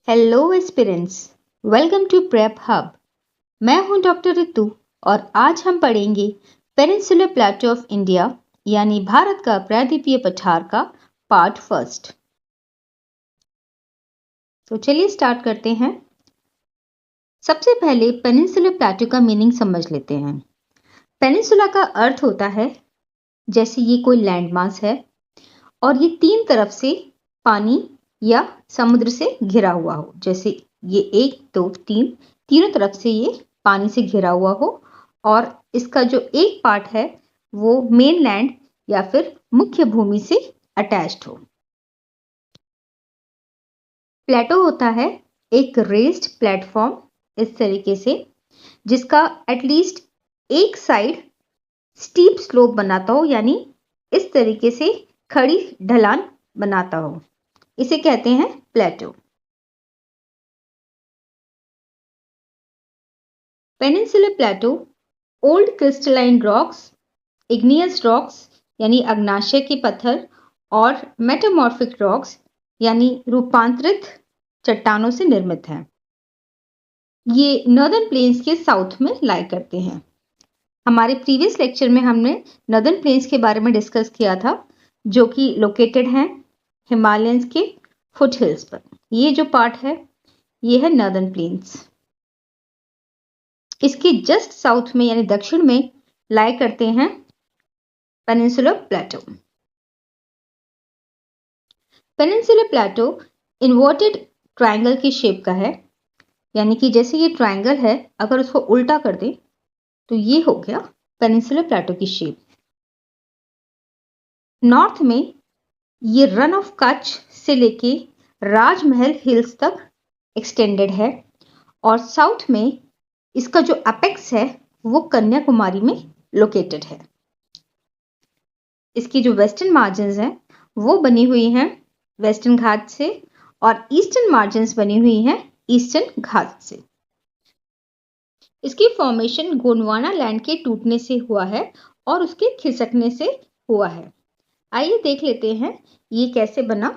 Hello aspirants, welcome to Prep Hub. मैं हूं doctor Ritu और आज हम पढ़ेंगे पेनिनसुलर प्लेटो ऑफ इंडिया यानी भारत का प्रायद्वीपीय पठार का पार्ट फर्स्ट। तो चलिए स्टार्ट करते हैं। सबसे पहले पेनिनसुलर प्लेटो का मीनिंग समझ लेते हैं। पेनिनसुला का अर्थ होता है जैसे ये कोई लैंडमास है और ये तीन तरफ से पानी या समुद्र से घिरा हुआ हो। जैसे ये 1 2 3 तीनों तरफ से ये पानी से घिरा हुआ हो और इसका जो एक पार्ट है वो मेनलैंड या फिर मुख्य भूमि से अटैच्ड हो। प्लेटो होता है एक रेस्ड प्लेटफॉर्म इस तरीके से जिसका एटलीस्ट एक साइड स्टीप स्लोप बनाता हो, यानी इस तरीके से खड़ी ढलान बनाता हो। इसे कहते हैं plateau. Peninsular plateau old crystalline rocks, igneous rocks यानी अग्नाशय के पत्थर और मेटामॉर्फिक रॉक्स यानी रूपांतरित चट्टानों से निर्मित है। ये नॉर्दर्न प्लेन्स के साउथ में लाई करते हैं। हमारे प्रीवियस लेक्चर में हमने नॉर्दर्न प्लेन्स के बारे में डिस्कस किया था, जो कि लोकेटेड हैं हिमालयंस के फुटहिल्स पर। ये जो पार्ट है ये है नॉर्दर्न प्लेन्स। इसके जस्ट साउथ में यानी दक्षिण में लाई करते हैं पेनिनसुलर प्लेटो। पेनिनसुलर प्लेटो इन्वर्टेड ट्रायंगल की शेप का है, यानी कि जैसे ये ट्रायंगल है अगर उसको उल्टा कर दे तो ये हो गया पेनिनसुलर प्लेटो की शेप। नॉर्थ में ये रन ऑफ कच्छ से लेके राजमहल हिल्स तक एक्सटेंडेड है और साउथ में इसका जो अपेक्स है वो कन्याकुमारी में लोकेटेड है। इसकी जो वेस्टर्न मार्जिन्स हैं वो बनी हुई हैं वेस्टर्न घाट से और ईस्टर्न मार्जिन्स बनी हुई हैं ईस्टर्न घाट से। इसकी फॉर्मेशन गोंडवाना लैंड के टूटने से हुआ है और उसके खिसकने से हुआ है। आइए देख लेते हैं ये कैसे बना।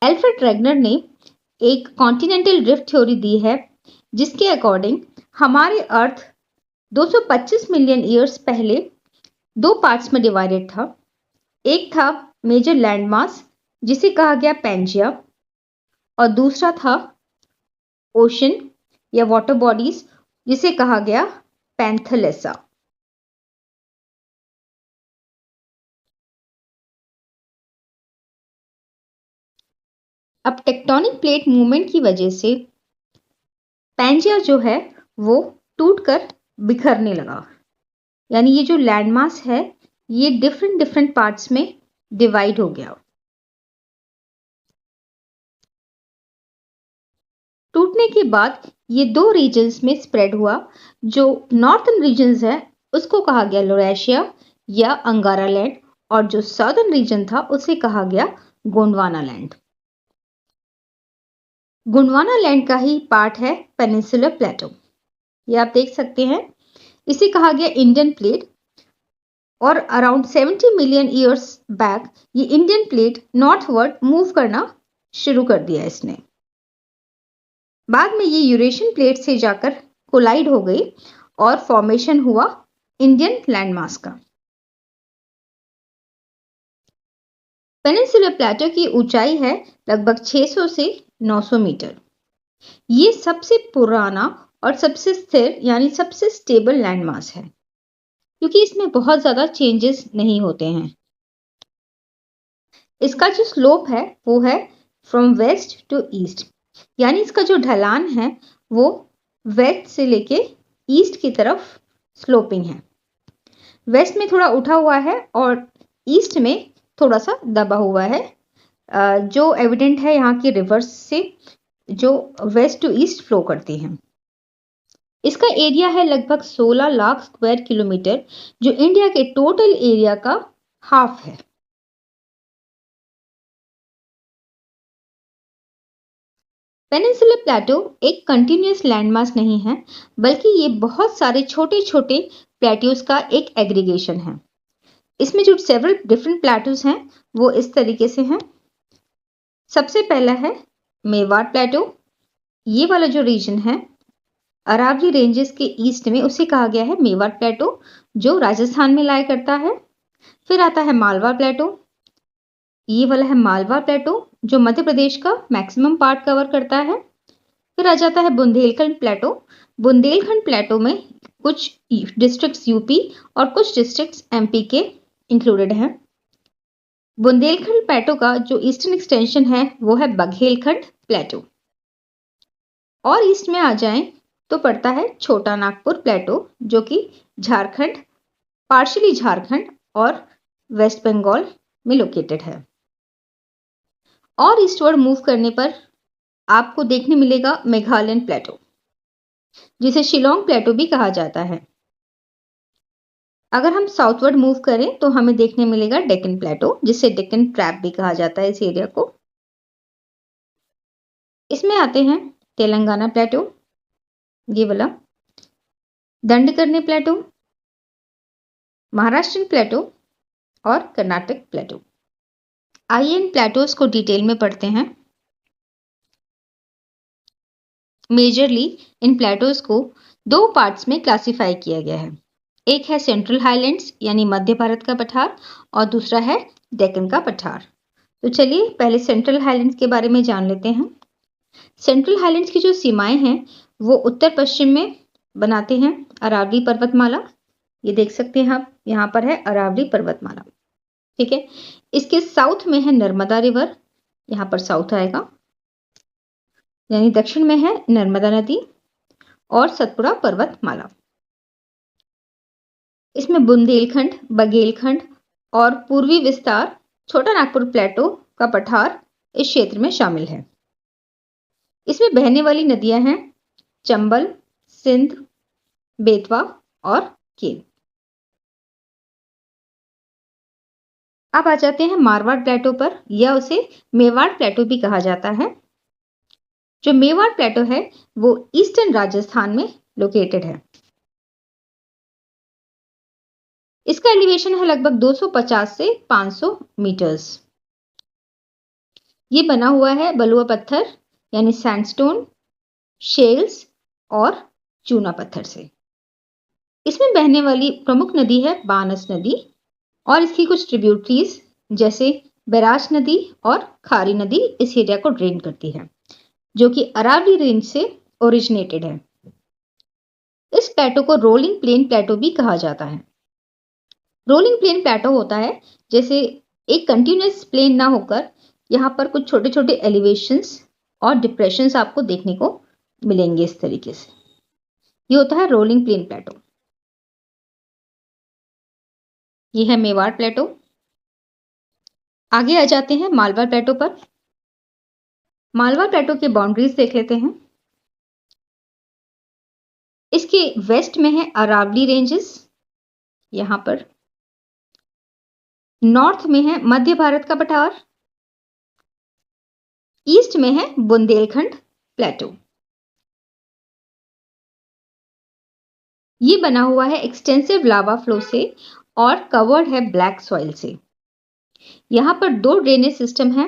एल्फ्रेड रेगनर ने एक कॉन्टिनेंटल ड्रिफ्ट थ्योरी दी है जिसके अकॉर्डिंग हमारे अर्थ 225 मिलियन ईयर्स पहले दो पार्ट्स में डिवाइडेड था। एक था मेजर लैंडमास जिसे कहा गया पैंजिया और दूसरा था ओशन या वाटर बॉडीज जिसे कहा गया पैंथेलेसा। अब टेक्टोनिक प्लेट मूवमेंट की वजह से पैंजिया जो है वो टूटकर बिखरने लगा, यानी ये जो लैंडमास है ये डिफरेंट पार्ट्स में डिवाइड हो गया। टूटने के बाद ये दो रीजन्स में स्प्रेड हुआ। जो नॉर्थर्न रीजन्स है उसको कहा गया लौरेशिया या अंगारा लैंड और जो साउदर्न रीजन था उसे कहा गया गोंडवाना लैंड। गोंडवाना लैंड का ही पार्ट है पेनिनसुलर प्लेटो। ये आप देख सकते हैं, इसे कहा गया इंडियन प्लेट और अराउंड 70 मिलियन ईयर्स बैक ये इंडियन प्लेट नॉर्थवर्ड मूव करना शुरू कर दिया इसने। बाद में ये यूरेशियन प्लेट से जाकर कोलाइड हो गई और फॉर्मेशन हुआ इंडियन लैंडमास का। पेनिनसुलर प्लेटो की ऊंचाई है लगभग 600 से 900 मीटर। ये सबसे पुराना और सबसे स्थिर यानी सबसे स्टेबल लैंडमास है क्योंकि इसमें बहुत ज्यादा चेंजेस नहीं होते हैं। इसका जो स्लोप है वो है फ्रॉम वेस्ट टू ईस्ट, यानी इसका जो ढलान है वो वेस्ट से लेके ईस्ट की तरफ स्लोपिंग है। वेस्ट में थोड़ा उठा हुआ है और ईस्ट में थोड़ा सा दबा हुआ है, जो एविडेंट है यहाँ की रिवर्स से जो वेस्ट टू ईस्ट फ्लो करती हैं। इसका एरिया है लगभग 16 लाख स्क्वायर किलोमीटर, जो इंडिया के टोटल एरिया का हाफ है। पेनिनसुलर प्लेटो एक कंटिन्यूअस लैंडमास नहीं है, बल्कि ये बहुत सारे छोटे छोटे प्लेट्यूज का एक एग्रीगेशन है। इसमें जो सेवरल डिफरेंट प्लेट्यूज हैं वो इस तरीके से हैं। सबसे पहला है मेवाड़ प्लेटो। ये वाला जो रीजन है अरावली रेंजेस के ईस्ट में, उसे कहा गया है मेवाड़ प्लेटो, जो राजस्थान में लाया करता है। फिर आता है मालवा प्लेटो। ये वाला है मालवा प्लेटो, जो मध्य प्रदेश का मैक्सिमम पार्ट कवर करता है। फिर आ जाता है बुंदेलखंड प्लेटो। बुंदेलखंड प्लेटो में कुछ डिस्ट्रिक्ट्स यूपी और कुछ डिस्ट्रिक्ट्स एमपी के इंक्लूडेड हैं। बुंदेलखंड प्लेटो का जो ईस्टर्न एक्सटेंशन है वो है बघेलखंड प्लेटो। और ईस्ट में आ जाएं तो पड़ता है छोटा नागपुर प्लेटो, जो कि झारखंड, पार्शियली झारखंड और वेस्ट बंगाल में लोकेटेड है। और ईस्टवर्ड मूव करने पर आपको देखने मिलेगा मेघालयन प्लेटो, जिसे शिलोंग प्लेटो भी कहा जाता है। अगर हम साउथवर्ड मूव करें तो हमें देखने मिलेगा डेक्कन प्लेटो, जिसे डेक्कन ट्रैप भी कहा जाता है इस एरिया को। इसमें आते हैं तेलंगाना प्लेटो, ये वाला, दंडकरनी प्लेटो, महाराष्ट्र प्लेटो और कर्नाटक प्लेटो। आइए इन प्लेटोज को डिटेल में पढ़ते हैं। मेजरली इन प्लेटोज को दो पार्ट्स में क्लासिफाई किया गया है। एक है सेंट्रल हाईलैंड्स यानी मध्य भारत का पठार, और दूसरा है डेक्कन का पठार। तो चलिए पहले सेंट्रल हाईलैंड्स के बारे में जान लेते हैं। सेंट्रल हाईलैंड्स की जो सीमाएं हैं वो उत्तर पश्चिम में बनाते हैं अरावली पर्वतमाला। ये देख सकते हैं आप, यहाँ पर है अरावली पर्वतमाला, ठीक है। इसके साउथ में है नर्मदा रिवर, यहाँ पर साउथ आएगा, यानी दक्षिण में है नर्मदा नदी और सतपुड़ा पर्वतमाला। इसमें बुंदेलखंड, बघेलखंड और पूर्वी विस्तार छोटा नागपुर प्लेटो का पठार इस क्षेत्र में शामिल है। इसमें बहने वाली नदियां हैं चंबल, सिंध, बेतवा और केन। अब आ जाते हैं मारवाड़ प्लेटो पर, या उसे मेवाड़ प्लेटो भी कहा जाता है। जो मेवाड़ प्लेटो है वो ईस्टर्न राजस्थान में लोकेटेड है। इसका एलिवेशन है लगभग 250 से 500 मीटर्स। ये बना हुआ है बलुआ पत्थर यानी सैंडस्टोन, शेल्स और चूना पत्थर से। इसमें बहने वाली प्रमुख नदी है बानस नदी, और इसकी कुछ ट्रिब्यूटरीज जैसे बैराज नदी और खारी नदी इस एरिया को ड्रेन करती है, जो कि अरावली रेंज से ओरिजिनेटेड है। इस प्लेटो को रोलिंग प्लेन प्लेटो भी कहा जाता है। रोलिंग प्लेन प्लेटो होता है जैसे एक कंटिन्यूअस प्लेन ना होकर यहाँ पर कुछ छोटे छोटे एलिवेशंस और डिप्रेशंस आपको देखने को मिलेंगे इस तरीके से। ये होता है रोलिंग प्लेन प्लेटो। ये है मेवाड़ प्लेटो। आगे आ जाते हैं मालवा प्लेटो पर। मालवा प्लेटो के बाउंड्रीज देख लेते हैं। इसके वेस्ट में है अरावली रेंजेस, यहां पर नॉर्थ में है मध्य भारत का पठार, ईस्ट में है बुंदेलखंड प्लेटो। ये बना हुआ है एक्सटेंसिव लावा फ्लो से और कवर्ड है ब्लैक सॉइल से। यहां पर दो ड्रेनेज सिस्टम है।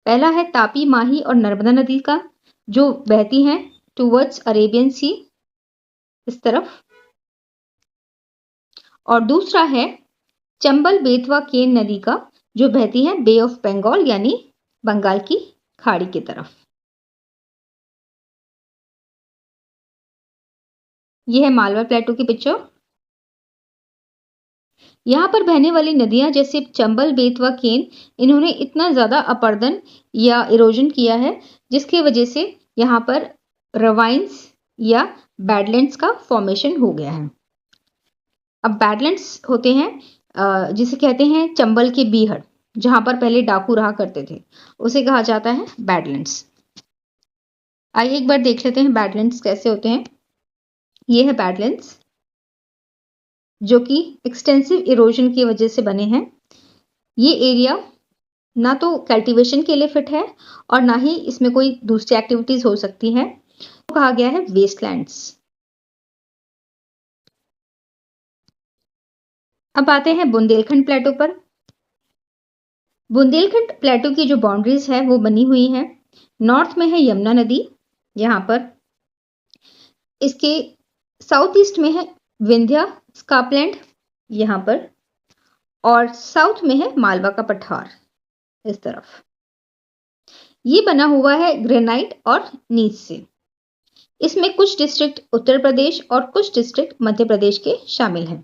पहला है तापी, माही और नर्मदा नदी का, जो बहती हैं टुवर्ड्स अरेबियन सी इस तरफ, और दूसरा है चंबल, बेतवा, केन नदी का, जो बहती है बे ऑफ बंगाल यानी बंगाल की खाड़ी की तरफ। यह है मालवा प्लेटो की पिक्चर। यहाँ पर बहने वाली नदियां जैसे चंबल, बेतवा, केन, इन्होंने इतना ज्यादा अपरदन या इरोजन किया है जिसकी वजह से यहाँ पर रवाइंस या बैडलैंड्स का फॉर्मेशन हो गया है। अब बैडलैंड्स होते हैं जिसे कहते हैं चंबल के बीहड़, जहां पर पहले डाकू रहा करते थे, उसे कहा जाता है बैडलैंड्स। आइए एक बार देख लेते हैं बैडलैंड्स कैसे होते हैं। ये है बैडलैंड्स, जो कि एक्सटेंसिव इरोजन की वजह से बने हैं। ये एरिया ना तो कल्टीवेशन के लिए फिट है और ना ही इसमें कोई दूसरी एक्टिविटीज हो सकती है, तो कहा गया है वेस्टलैंड्स। अब आते हैं बुंदेलखंड प्लेटो पर। बुंदेलखंड प्लेटो की जो बाउंड्रीज है वो बनी हुई है नॉर्थ में है यमुना नदी, यहाँ पर इसके साउथ ईस्ट में है विंध्या स्कार्पलैंड यहाँ पर, और साउथ में है मालवा का पठार इस तरफ। ये बना हुआ है ग्रेनाइट और नीच से। इसमें कुछ डिस्ट्रिक्ट उत्तर प्रदेश और कुछ डिस्ट्रिक्ट मध्य प्रदेश के शामिल हैं।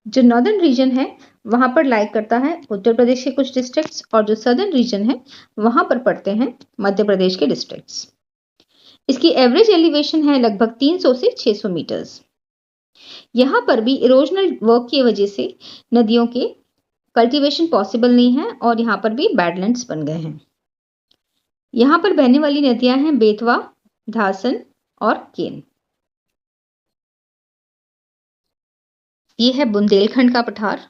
जो नॉर्दर्न रीजन है वहां पर लाई करता है उत्तर प्रदेश के कुछ डिस्ट्रिक्ट्स, और जो सदर्न रीजन है वहां पर पड़ते हैं मध्य प्रदेश के डिस्ट्रिक्ट्स। इसकी एवरेज एलिवेशन है लगभग 300 से 600 मीटर्स। यहाँ पर भी इरोजनल वर्क की वजह से नदियों के कल्टीवेशन पॉसिबल नहीं है और यहाँ पर भी बैडलैंड्स बन गए हैं। यहाँ पर बहने वाली नदियां हैं बेतवा, धासन और केन। ये है बुंदेलखंड का पठार।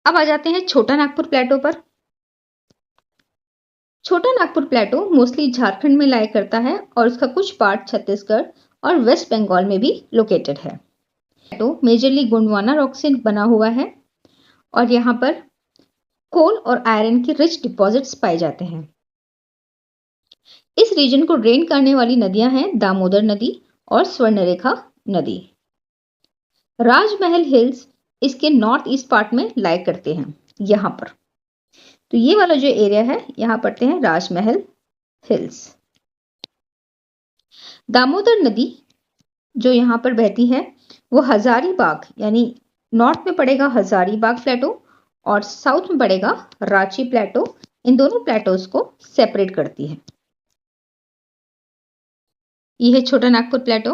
अब आ जाते हैं छोटा नागपुर प्लेटो पर। छोटा नागपुर प्लेटो मोस्टली झारखंड में लाई करता है और उसका कुछ पार्ट छत्तीसगढ़ और वेस्ट बंगाल में भी लोकेटेड है। प्लेटो मेजरली गोंडवाना रॉक से बना हुआ है और यहाँ पर कोल और आयरन के रिच डिपॉजिट्स पाए जाते हैं। इस रीजन को ड्रेन करने वाली नदियां हैं दामोदर नदी और स्वर्णरेखा नदी। राजमहल हिल्स इसके नॉर्थ ईस्ट पार्ट में लाई करते हैं यहाँ पर। तो ये वाला जो एरिया है यहाँ पड़ते हैं राजमहल हिल्स। दामोदर नदी जो यहाँ पर बहती है वो हजारीबाग यानी नॉर्थ में पड़ेगा हजारीबाग प्लेटो और साउथ में पड़ेगा रांची प्लेटो। इन दोनों प्लेटोज को सेपरेट करती है। ये है छोटा नागपुर प्लेटो।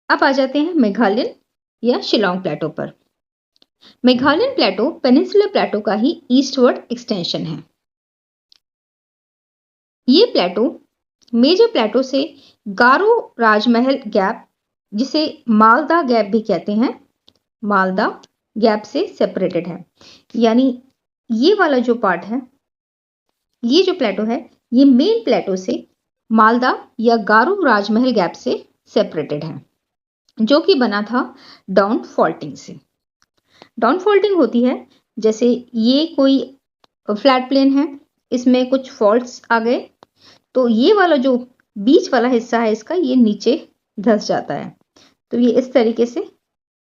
अब आ जाते हैं मेघालयन या शिलोंग प्लेटो पर। मेघालयन प्लेटो पेनिनसुलर प्लेटो का ही ईस्टवर्ड एक्सटेंशन है। ये प्लेटो मेजर प्लेटो से गारो राजमहल गैप, जिसे मालदा गैप भी कहते हैं, मालदा गैप से सेपरेटेड है। यानी ये वाला जो पार्ट है, ये जो प्लेटो है, ये मेन प्लेटो से मालदा या गारो राजमहल गैप से सेपरेटेड है, जो कि बना था डाउन फॉल्टिंग से। डाउन फॉल्टिंग होती है जैसे ये कोई फ्लैट प्लेन है, इसमें कुछ फॉल्ट्स आ गए तो ये वाला जो बीच वाला हिस्सा है इसका, ये नीचे धंस जाता है। तो ये इस तरीके से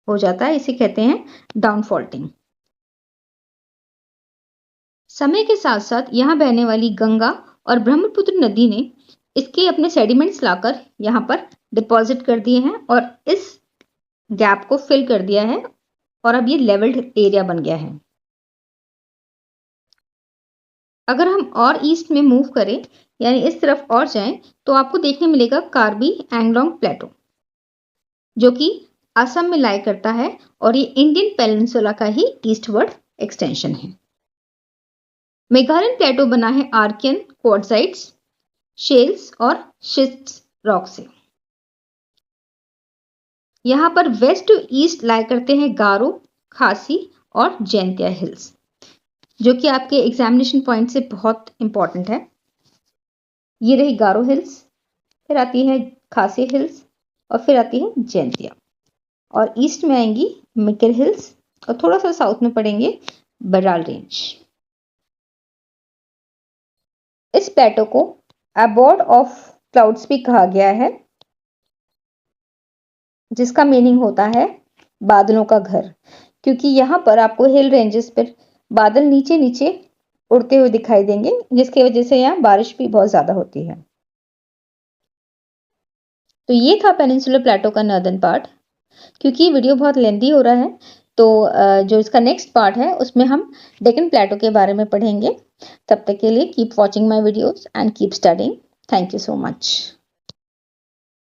हो जाता है, इसे कहते हैं डाउन फॉल्टिंग। समय के साथ साथ यहाँ बहने वाली गंगा और ब्रह्मपुत्र नदी ने इसके अपने सेडिमेंट्स लाकर यहाँ पर डिपॉजिट कर दिए हैं और इस गैप को फिल कर दिया है और अब ये लेवल्ड एरिया बन गया है। अगर हम और ईस्ट में मूव करें यानी इस तरफ और जाएं तो आपको देखने मिलेगा कार्बी एंगलोंग प्लेटो, जो कि असम में लाई करता है और ये इंडियन पेनिनसुला का ही ईस्टवर्ड एक्सटेंशन है। मेघालयन प्लेटो बना है आर्कियन क्वार्टजाइट्स, शेल्स और शिस्ट रॉक से। यहाँ पर वेस्ट टू ईस्ट लाई करते हैं गारो, खासी और जैंतिया हिल्स, जो कि आपके एग्जामिनेशन पॉइंट से बहुत इंपॉर्टेंट है। ये रही गारो हिल्स, फिर आती है खासी हिल्स और फिर आती है जैंतिया, और ईस्ट में आएंगी मिकिर हिल्स और थोड़ा सा साउथ में पड़ेंगे बराल रेंज। इस प्लेटो को अबॉर्ड ऑफ क्लाउड्स भी कहा गया है, जिसका मीनिंग होता है बादलों का घर, क्योंकि यहाँ पर आपको हिल रेंजेस पर बादल नीचे नीचे उड़ते हुए दिखाई देंगे, जिसकी वजह से यहाँ बारिश भी बहुत ज्यादा होती है। तो ये था पेनिनसुलर प्लेटो का नॉर्दर्न पार्ट। क्योंकि वीडियो बहुत लेंथी हो रहा है तो जो इसका नेक्स्ट पार्ट है उसमें हम डेक्कन प्लेटो के बारे में पढ़ेंगे। तब तक के लिए keep watching my videos and keep studying. Thank you so much.